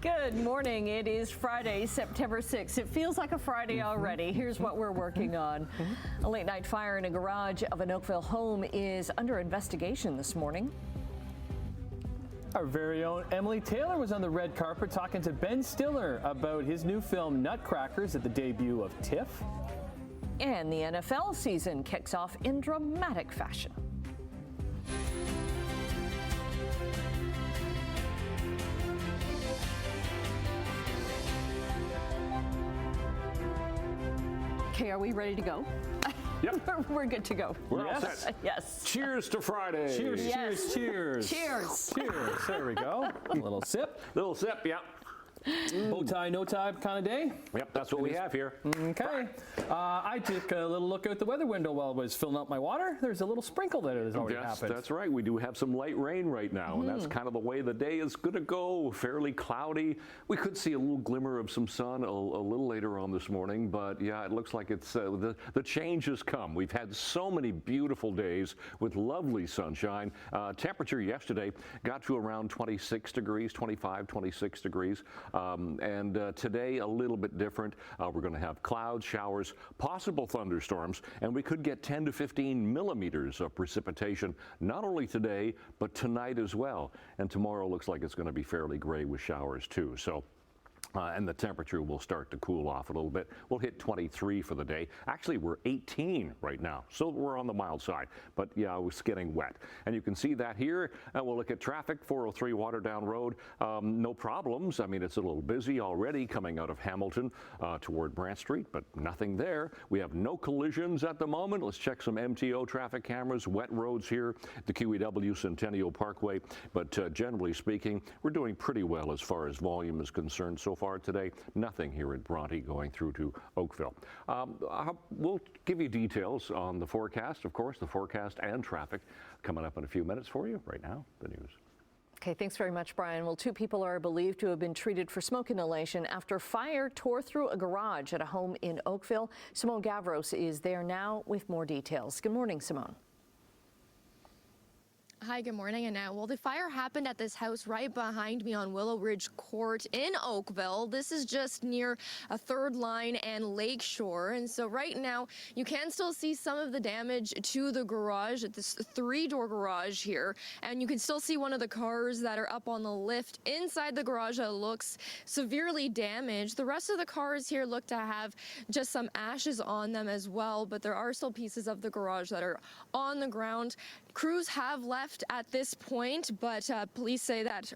Good morning. It is Friday, September 6th. It feels like a Friday already. Here's what we're working on. A late night fire in a garage of an Oakville home is under investigation this morning. Our very own Emily Taylor was on the red carpet talking to Ben Stiller about his new film Nutcrackers at the debut of TIFF. And the NFL season kicks off in dramatic fashion. Okay, are we ready to go? Yep. We're good to go. We're all set. Yes. Cheers to Friday. Cheers, Yes. cheers, cheers. Cheers. Cheers. There we go. A little sip. Little sip, yeah. Bow tie, no tie kind of day. Yep, that's what we have here. Okay. I took a little look out the weather window while I was filling up my water. There's a little sprinkle that has already happened. That's right. We do have some light rain right now, and that's kind of the way the day is going to go. Fairly cloudy. We could see a little glimmer of some sun a little later on this morning, but yeah, it looks like it's the change has come. We've had so many beautiful days with lovely sunshine. Temperature yesterday got to around 26 degrees, 25, 26 degrees. And today a little bit different. We're going to have clouds, showers, possible thunderstorms, and we could get 10 to 15 millimeters of precipitation, not only today, but tonight as well. And tomorrow looks like it's going to be fairly gray with showers too. So. And the temperature will start to cool off a little bit. We'll hit 23 for the day. Actually, we're 18 right now, so we're on the mild side. But yeah, it's getting wet. And you can see that here. We'll look at traffic, 403 Waterdown Road. No problems. I mean, it's a little busy already coming out of Hamilton toward Brant Street, but nothing there. We have no collisions at the moment. Let's check some MTO traffic cameras. Wet roads here, the QEW Centennial Parkway. But generally speaking, we're doing pretty well as far as volume is concerned so far today. Nothing here at Bronte going through to Oakville. We'll give you details on the forecast, of course, the forecast and traffic coming up in a few minutes for you. Right now, the news. Okay, thanks very much, Brian. Well, 2 people are believed to have been treated for smoke inhalation after fire tore through a garage at a home in Oakville. Simone Gavros is there now with more details. Good morning, Simone. Hi, good morning, Annette. Well, the fire happened at this house right behind me on Willow Ridge Court in Oakville. This is just near a Third Line and Lakeshore. And so right now, you can still see some of the damage to the garage, at this 3-door garage here. And you can still see one of the cars that are up on the lift inside the garage that looks severely damaged. The rest of the cars here look to have just some ashes on them as well, but there are still pieces of the garage that are on the ground. Crews have left at this point, but police say that,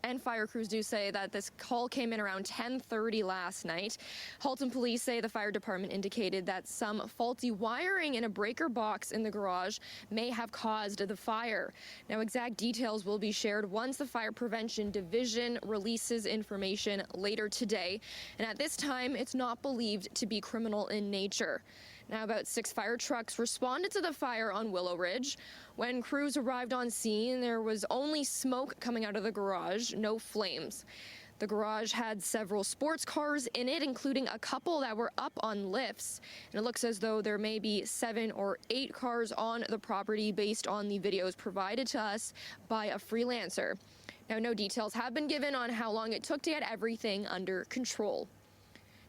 and fire crews do say that this call came in around 10:30 last night. Halton police say the fire department indicated that some faulty wiring in a breaker box in the garage may have caused the fire. Now, exact details will be shared once the Fire Prevention Division releases information later today. And at this time, it's not believed to be criminal in nature. Now, about 6 fire trucks responded to the fire on Willow Ridge. When crews arrived on scene, there was only smoke coming out of the garage, no flames. The garage had several sports cars in it, including a couple that were up on lifts. And it looks as though there may be 7 or 8 cars on the property based on the videos provided to us by a freelancer. Now, no details have been given on how long it took to get everything under control.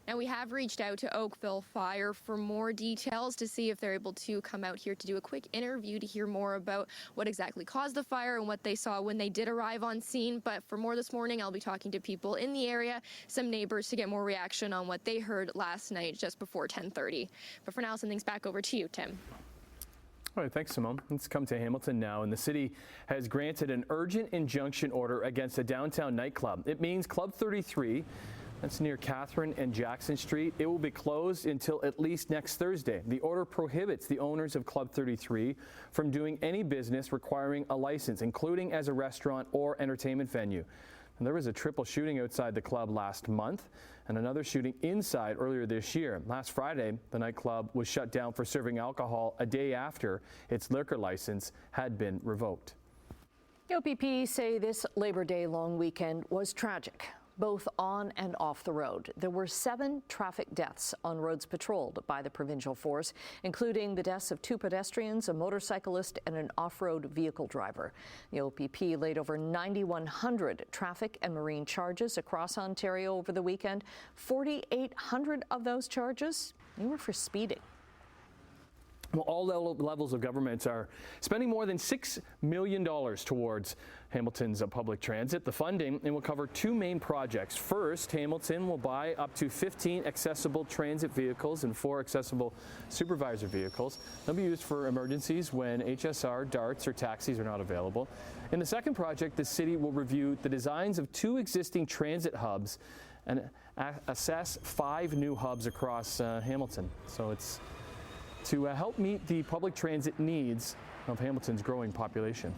Now, we have reached out to Oakville Fire for more details to see if they're able to come out here to do a quick interview to hear more about what exactly caused the fire and what they saw when they did arrive on scene. But for more this morning, I'll be talking to people in the area, some neighbors, to get more reaction on what they heard last night just before 10:30. But for now, I'll send things back over to you, Tim. All right, thanks, Simone. Let's come to Hamilton now. And the city has granted an urgent injunction order against a downtown nightclub. It means Club 33, that's near Catherine and Jackson Street, it will be closed until at least next Thursday. The order prohibits the owners of Club 33 from doing any business requiring a license, including as a restaurant or entertainment venue. And there was a triple shooting outside the club last month and another shooting inside earlier this year. Last Friday, the nightclub was shut down for serving alcohol a day after its liquor license had been revoked. The OPP say this Labor Day long weekend was tragic. both on and off the road. There were 7 traffic deaths on roads patrolled by the provincial force, including the deaths of 2 pedestrians, a motorcyclist, and an off-road vehicle driver. The OPP laid over 9,100 traffic and marine charges across Ontario over the weekend. 4,800 of those charges, they were for speeding. Well, all levels of government are spending more than $6 million towards Hamilton's public transit. The funding will cover 2 main projects. First, Hamilton will buy up to 15 accessible transit vehicles and 4 accessible supervisor vehicles. They'll be used for emergencies when HSR, DARTs, or taxis are not available. In the second project, the city will review the designs of 2 existing transit hubs and assess 5 new hubs across Hamilton. So it's to help meet the public transit needs of Hamilton's growing population.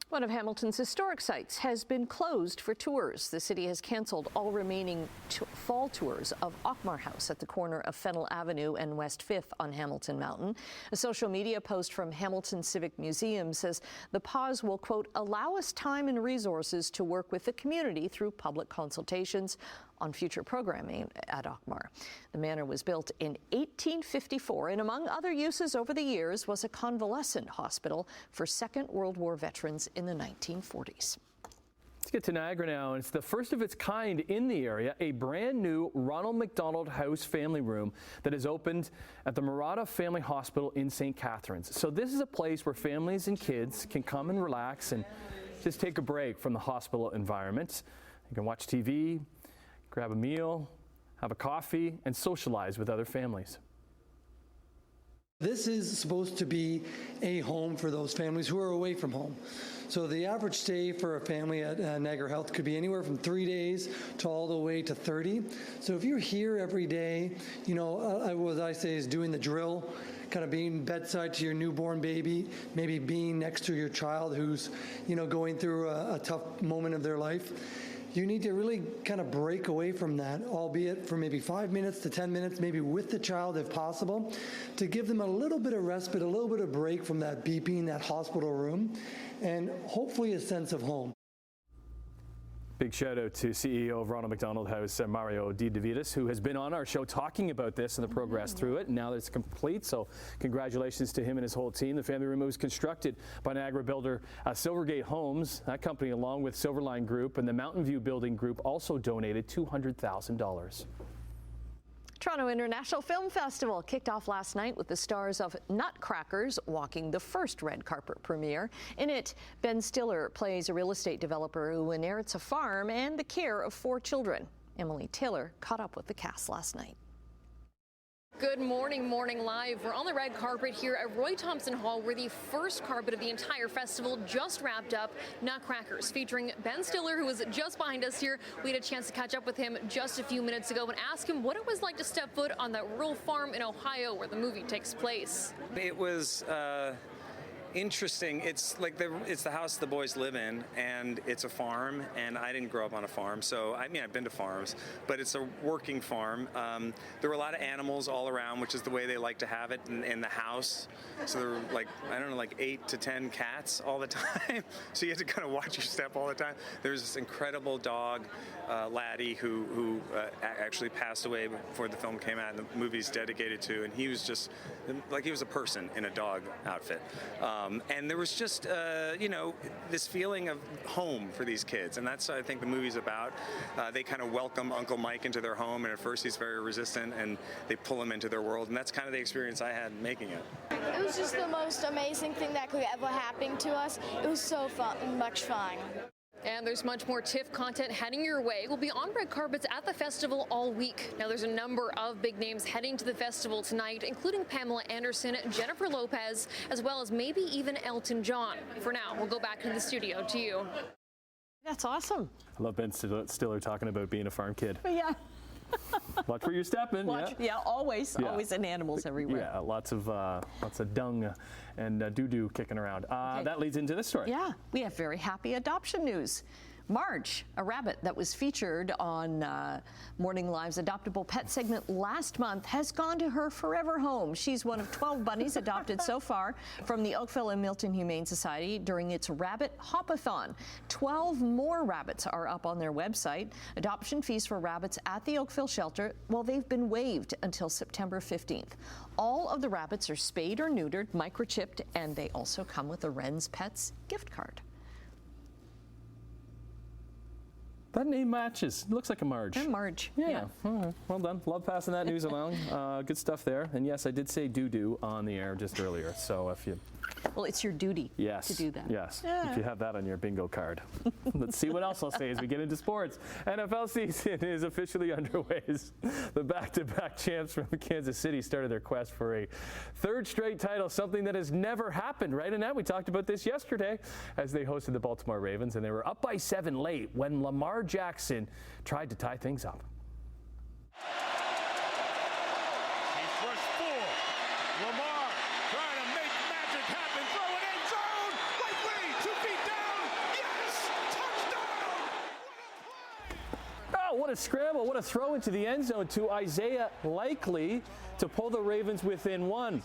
One of Hamilton's historic sites has been closed for tours. The city has canceled all remaining fall tours of Ockmar House at the corner of Fennell Avenue and West 5th on Hamilton Mountain. A social media post from Hamilton Civic Museum says the pause will, quote, allow us time and resources to work with the community through public consultations on future programming at Ockmar. The manor was built in 1854 and among other uses over the years was a convalescent hospital for Second World War veterans in the 1940s. Let's get to Niagara now. It's the first of its kind in the area, a brand new Ronald McDonald House family room that is opened at the Murata Family Hospital in St. Catharines. So this is a place where families and kids can come and relax and just take a break from the hospital environment. You can watch TV, grab a meal, have a coffee, and socialize with other families. This is supposed to be a home for those families who are away from home. So the average stay for a family at Niagara Health could be anywhere from 3 days to all the way to 30. So if you're here every day, you know, what I say is doing the drill, kind of being bedside to your newborn baby, maybe being next to your child who's, you know, going through a tough moment of their life. You need to really kind of break away from that, albeit for maybe 5 minutes to 10 minutes, maybe with the child if possible, to give them a little bit of respite, a little bit of break from that beeping, that hospital room, and hopefully a sense of home. Big shout out to CEO of Ronald McDonald House, Mario Di DeVitis, who has been on our show talking about this and the progress through it. And now that it's complete, so congratulations to him and his whole team. The family room was constructed by Niagara builder Silvergate Homes. That company, along with Silverline Group and the Mountain View Building Group, also donated $200,000. Toronto International Film Festival kicked off last night with the stars of Nutcrackers walking the first red carpet premiere. In it, Ben Stiller plays a real estate developer who inherits a farm and the care of 4 children. Emily Taylor caught up with the cast last night. Good morning, Morning Live. We're on the red carpet here at Roy Thompson Hall, where the first carpet of the entire festival just wrapped up. Nutcrackers, featuring Ben Stiller, who was just behind us here. We had a chance to catch up with him just a few minutes ago and ask him what it was like to step foot on that rural farm in Ohio where the movie takes place. It was interesting. It's like it's the house the boys live in, and it's a farm, and I didn't grow up on a farm, so I mean I've been to farms, but it's a working farm. There were a lot of animals all around, which is the way they like to have it in the house. So there were like, I don't know, like 8 to 10 cats all the time. So you had to kind of watch your step all the time. There was this incredible dog, Laddie, who actually passed away before the film came out and the movie's dedicated to, and he was just like, he was a person in a dog outfit. And there was just, you know, this feeling of home for these kids, and that's what I think the movie's about. They kind of welcome Uncle Mike into their home, and at first he's very resistant, and they pull him into their world, and that's kind of the experience I had making it. It was just the most amazing thing that could ever happen to us. It was so much fun. And there's much more TIFF content heading your way. We'll be on red carpets at the festival all week. Now, there's a number of big names heading to the festival tonight, including Pamela Anderson, Jennifer Lopez, as well as maybe even Elton John. For now, we'll go back to the studio to you. That's awesome. I love Ben Stiller talking about being a farm kid. Yeah. Watch where you're stepping. Always in animals everywhere. Yeah, lots of dung and doo-doo kicking around. Okay. That leads into this story. Yeah, we have very happy adoption news. Marge, a rabbit that was featured on Morning Live's Adoptable Pet segment last month, has gone to her forever home. She's one of 12 bunnies adopted so far from the Oakville and Milton Humane Society during its Rabbit Hopathon. 12 more rabbits are up on their website. Adoption fees for rabbits at the Oakville shelter, well, they've been waived until September 15th. All of the rabbits are spayed or neutered, microchipped, and they also come with a Wren's Pets gift card. That name matches. It looks like a Marge. And Marge. Yeah. Well done. Love passing that news along. Good stuff there. And yes, I did say doo-doo on the air just earlier. So if you... Well, it's your duty to do that. Yes, if you have that on your bingo card. Let's see what else I'll say as we get into sports. NFL season is officially underway. The back-to-back champs from Kansas City started their quest for a third straight title, something that has never happened, right, Annette? We talked about this yesterday as they hosted the Baltimore Ravens, and they were up by 7 late when Lamar Jackson tried to tie things up. What a scramble, what a throw into the end zone to Isaiah Likely to pull the Ravens within 1.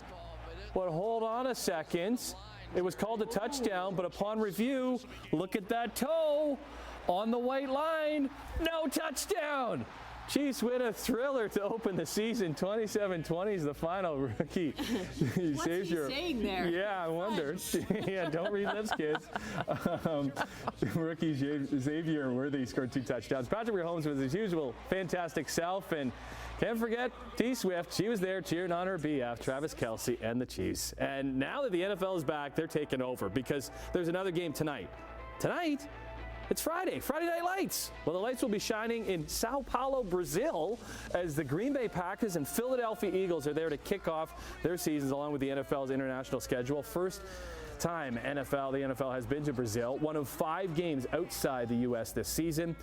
But hold on a second. It was called a touchdown, but upon review, look at that toe on the white line. No touchdown. Chiefs win a thriller to open the season. 27-20 is the final. Rookie What's he saying there? Yeah, I wonder. Yeah, don't read lips, kids. Rookie Xavier Worthy scored 2 touchdowns. Patrick Mahomes was his usual fantastic self, and can't forget T-Swift. She was there cheering on her BF, Travis Kelce, and the Chiefs. And now that the NFL is back, they're taking over because there's another game tonight. Tonight? It's Friday Night Lights. Well, the lights will be shining in Sao Paulo, Brazil, as the Green Bay Packers and Philadelphia Eagles are there to kick off their seasons along with the NFL's international schedule. First time the NFL has been to Brazil, one of 5 games outside the U.S. this season.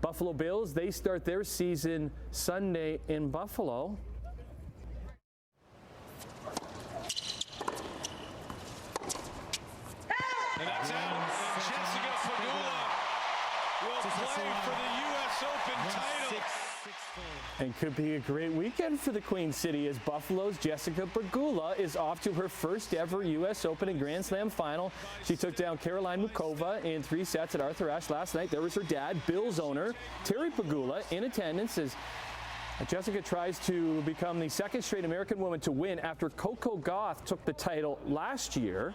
Buffalo Bills, they start their season Sunday in Buffalo. And that's out. Jessica Pegula will play for the U.S. Open title. And could be a great weekend for the Queen City as Buffalo's Jessica Pegula is off to her first ever U.S. Open and Grand Slam final. She took down Caroline Mukova in 3 sets at Arthur Ashe last night. There was her dad, Bills owner Terry Pegula, in attendance as Jessica tries to become the second straight American woman to win after Coco Gauff took the title last year.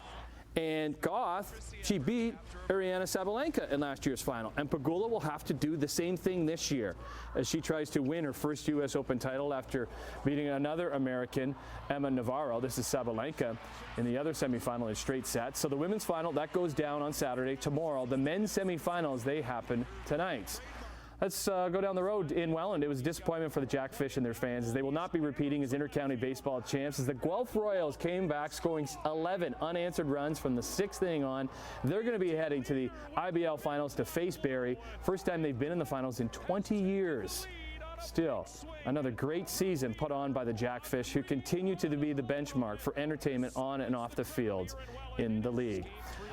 And Gauff, she beat Ariana Sabalenka in last year's final. And Pegula will have to do the same thing this year as she tries to win her first U.S. Open title after beating another American, Emma Navarro. This is Sabalenka in the other semifinal in straight sets. So the women's final, that goes down on Saturday. Tomorrow, the men's semifinals, they happen tonight. Let's go down the road in Welland. It was a disappointment for the Jackfish and their fans as they will not be repeating as intercounty baseball champs as the Guelph Royals came back scoring 11 unanswered runs from the 6th inning on. They're going to be heading to the IBL finals to face Barrie. First time they've been in the finals in 20 years. Still, another great season put on by the Jackfish, who continue to be the benchmark for entertainment on and off the fields in the league.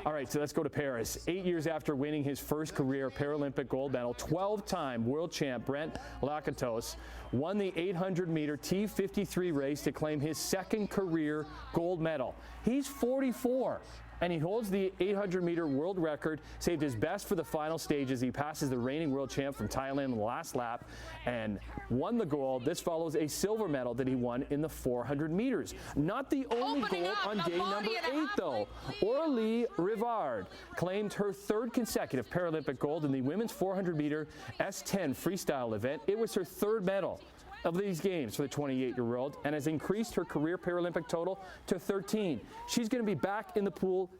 All right, so let's go to Paris. 8 years after winning his first career Paralympic gold medal, 12-time world champ Brent Lakatos won the 800-meter T53 race to claim his second career gold medal. He's 44. And he holds the 800-meter world record, saved his best for the final stages. He passes the reigning world champ from Thailand in the last lap and won the gold. This follows a silver medal that he won in the 400 meters. Not the only gold on day number 8, though. Aurélie Rivard claimed her 3rd consecutive Paralympic gold in the women's 400-meter S10 freestyle event. It was her 3rd medal of these games for the 28-year-old and has increased her career Paralympic total to 13. She's going to be back in the pool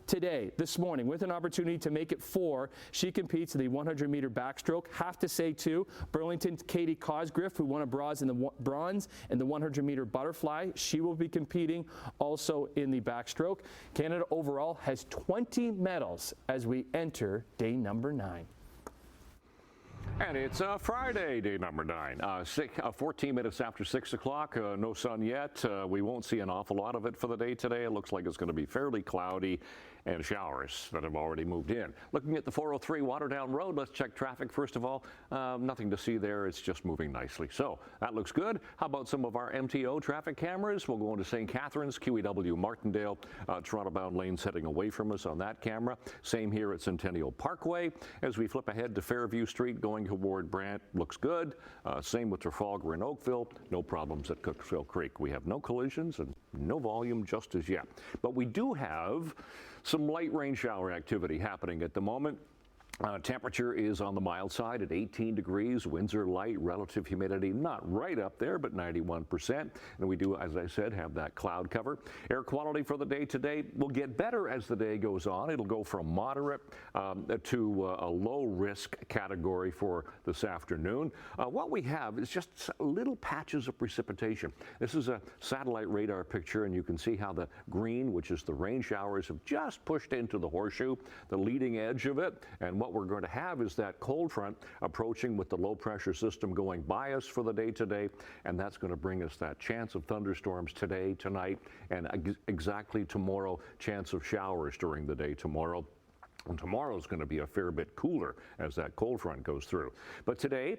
this morning, with an opportunity to make it 4. She competes in the 100-meter backstroke. Have to say, too, Burlington Katie Cosgriff, who won a bronze in the 100-meter butterfly. She will be competing also in the backstroke. Canada overall has 20 medals as we enter day number 9. And it's Friday, day number 9. 14 minutes after 6 o'clock. No sun yet. We won't see an awful lot of it for the day today. It looks like it's going to be fairly cloudy and showers that have already moved in. Looking at the 403 Waterdown Road, let's check traffic first of all. Nothing to see there. It's just moving nicely. So that looks good. How about some of our MTO traffic cameras? We'll go into St. Catharines, QEW Martindale, Toronto-bound lanes heading away from us on that camera. Same here at Centennial Parkway. As we flip ahead to Fairview Street going toward Brant, looks good. Same with Trafalgar and Oakville. No problems at Cooksville Creek. We have no collisions and no volume just as yet. But we do have some light rain shower activity happening at the moment. Temperature is on the mild side at 18 degrees. Winds are light. Relative humidity not right up there, but 91%. And we do, as I said, have that cloud cover. Air quality for the day today will get better as the day goes on. It'll go from moderate to a low risk category for this afternoon. What we have is just little patches of precipitation. This is a satellite radar picture, and you can see how the green, which is the rain showers, have just pushed into the horseshoe, the leading edge of it. And what we're going to have is that cold front approaching with the low pressure system going by us for the day today, and that's going to bring us that chance of thunderstorms today, tonight, and exactly tomorrow, chance of showers during the day tomorrow. And tomorrow is going to be a fair bit cooler as that cold front goes through. But today,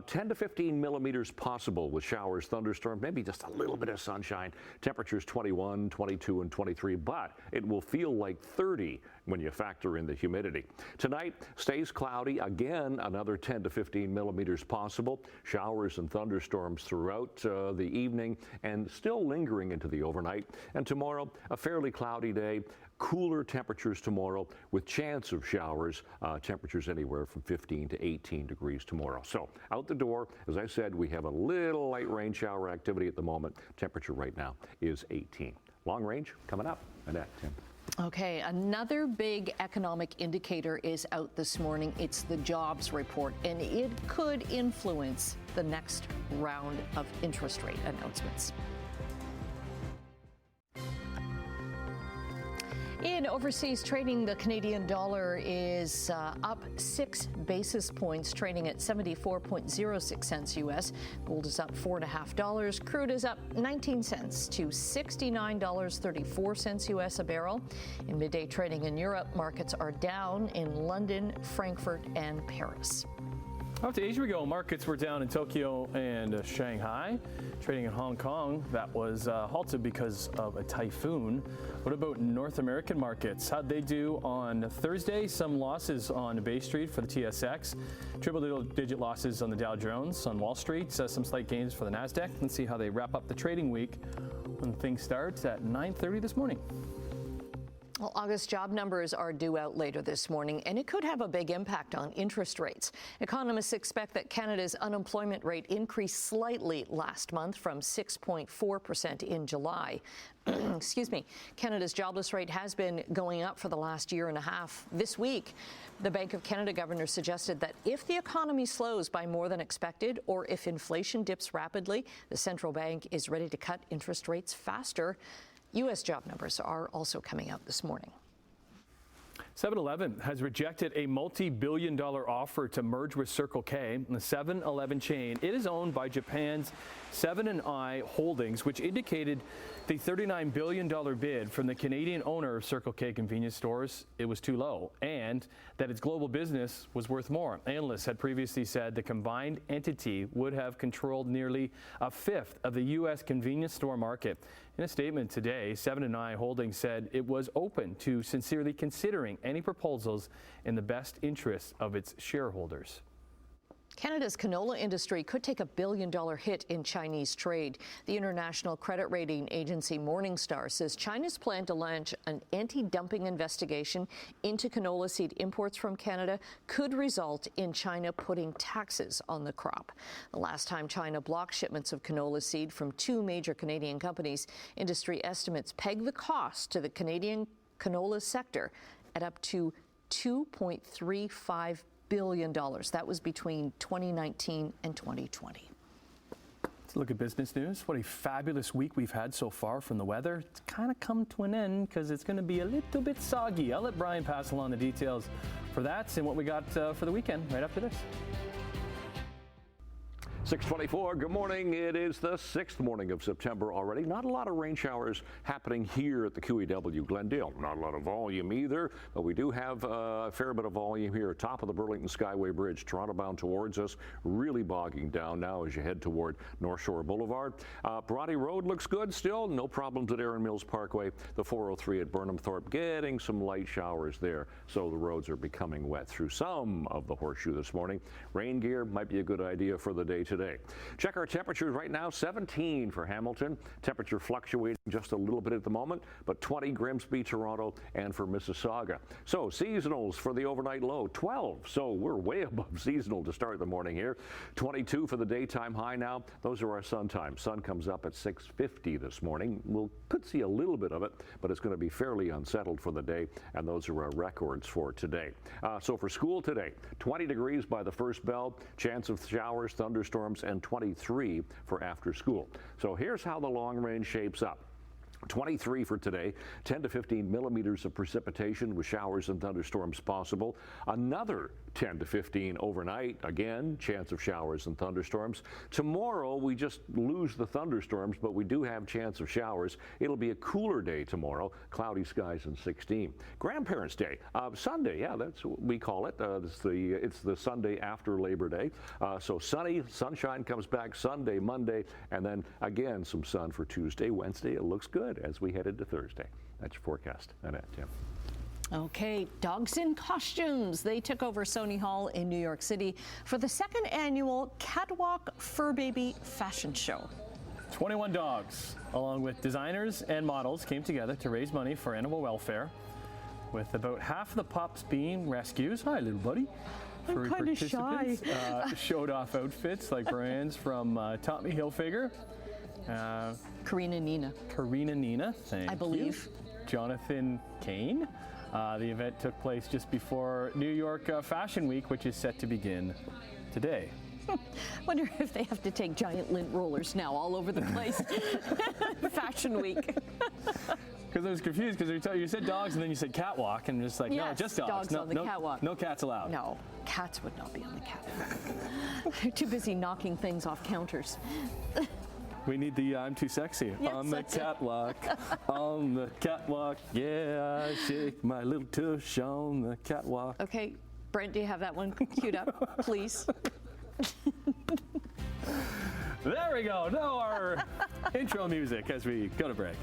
10 to 15 millimeters possible with showers, thunderstorms, maybe just a little bit of sunshine. Temperatures 21, 22, and 23, but it will feel like 30 when you factor in the humidity. Tonight stays cloudy. Again, another 10 to 15 millimeters possible. Showers and thunderstorms throughout the evening and still lingering into the overnight. And tomorrow, a fairly cloudy day. Cooler temperatures tomorrow with chance of showers, temperatures anywhere from 15 to 18 degrees tomorrow. So out the door, as I said, we have a little light rain shower activity at the moment. Temperature right now is 18. Long range coming up. Annette, Tim. Okay, another big economic indicator is out this morning. It's the jobs report, and it could influence the next round of interest rate announcements. In overseas trading, the Canadian dollar is up 6 basis points, trading at 74.06 cents U.S. Gold is up $4.50. Crude is up 19 cents to $69.34 U.S. a barrel. In midday trading in Europe, markets are down in London, Frankfurt, and Paris. Off to Asia we go. Markets were down in Tokyo and Shanghai. Trading in Hong Kong, that was halted because of a typhoon. What about North American markets? How'd they do on Thursday? Some losses on Bay Street for the TSX. Triple-digit losses on the Dow Jones. On Wall Street, some slight gains for the NASDAQ. Let's see how they wrap up the trading week when things start at 9:30 this morning. Well, August job numbers are due out later this morning, and it could have a big impact on interest rates. Economists expect that Canada's unemployment rate increased slightly last month from 6.4% in July. Excuse me. Canada's jobless rate has been going up for the last year and a half. This week, the Bank of Canada governor suggested that if the economy slows by more than expected, or if inflation dips rapidly, the central bank is ready to cut interest rates faster. U.S. job numbers are also coming out this morning. 7-Eleven has rejected a multi-billion-dollar offer to merge with Circle K, the 7-Eleven chain. It is owned by Japan's Seven & I Holdings, which indicated the $39 billion bid from the Canadian owner of Circle K convenience stores, it was too low, and that its global business was worth more. Analysts had previously said the combined entity would have controlled nearly a fifth of the U.S. convenience store market. In a statement today, Seven & I Holdings said it was open to sincerely considering any proposals in the best interests of its shareholders. Canada's canola industry could take $1 billion hit in Chinese trade. The international credit rating agency Morningstar says China's plan to launch an anti-dumping investigation into canola seed imports from Canada could result in China putting taxes on the crop. The last time China blocked shipments of canola seed from two major Canadian companies, industry estimates peg the cost to the Canadian canola sector at up to $2.35 billion. That was between 2019 and 2020. Let's look at business news. What a fabulous week we've had so far from the weather. It's kind of come to an end because it's going to be a little bit soggy. I'll let Brian pass along the details for that and what we got for the weekend right after this. 6:24. Good morning. It is the 6th morning of September already. Not a lot of rain showers happening here at the QEW Glendale. Not a lot of volume either, but we do have a fair bit of volume here. Top of the Burlington Skyway Bridge, Toronto bound towards us, really bogging down now as you head toward North Shore Boulevard. Brodie Road looks good still. No problems at Erin Mills Parkway. The 403 at Burnham Thorpe getting some light showers there, so the roads are becoming wet through some of the Horseshoe this morning. Rain gear might be a good idea for the day today. Check our temperatures right now. 17 for Hamilton. Temperature fluctuating just a little bit at the moment, but 20 Grimsby, Toronto, and for Mississauga. So seasonals for the overnight low, 12. So we're way above seasonal to start the morning here. 22 for the daytime high now. Those are our sun times. Sun comes up at 6:50 this morning. Could see a little bit of it, but it's going to be fairly unsettled for the day, and those are our records for today. So for school today, 20 degrees by the first bell, chance of showers, thunderstorms, and 23 for after school. So here's how the long range shapes up. 23 for today, 10 to 15 millimeters of precipitation with showers and thunderstorms possible. Another 10 to 15 overnight. Again, chance of showers and thunderstorms. Tomorrow, we just lose the thunderstorms, but we do have chance of showers. It'll be a cooler day tomorrow. Cloudy skies and 16. Grandparents' Day, Sunday. Yeah, that's what we call it. It's the Sunday after Labor Day. So sunny, sunshine comes back Sunday, Monday, and then again some sun for Tuesday, Wednesday. It looks good as we head into Thursday. That's your forecast. Annette, Tim. Okay, dogs in costumes. They took over Sony Hall in New York City for the second annual Catwalk Fur Baby Fashion Show. 21 dogs, along with designers and models, came together to raise money for animal welfare, with about half the pups being rescues. Hi, little buddy. I'm kind of shy. Showed off outfits like brands from Tommy Hilfiger. Karina Nina, thank I believe. you. Jonathan Kane. The event took place just before New York Fashion Week, which is set to begin today. Wonder if they have to take giant lint rollers now all over the place. Fashion Week. Because I was confused because you said dogs and then you said catwalk and just like, yes, no, just dogs. On the catwalk. No cats allowed. No, cats would not be on the catwalk. They're too busy knocking things off counters. We need the I'm too sexy. Yes, on the catwalk, on the catwalk, yeah, I shake my little tush on the catwalk. Okay, Brent, do you have that one queued up, please? There we go. Now our intro music as we go to break.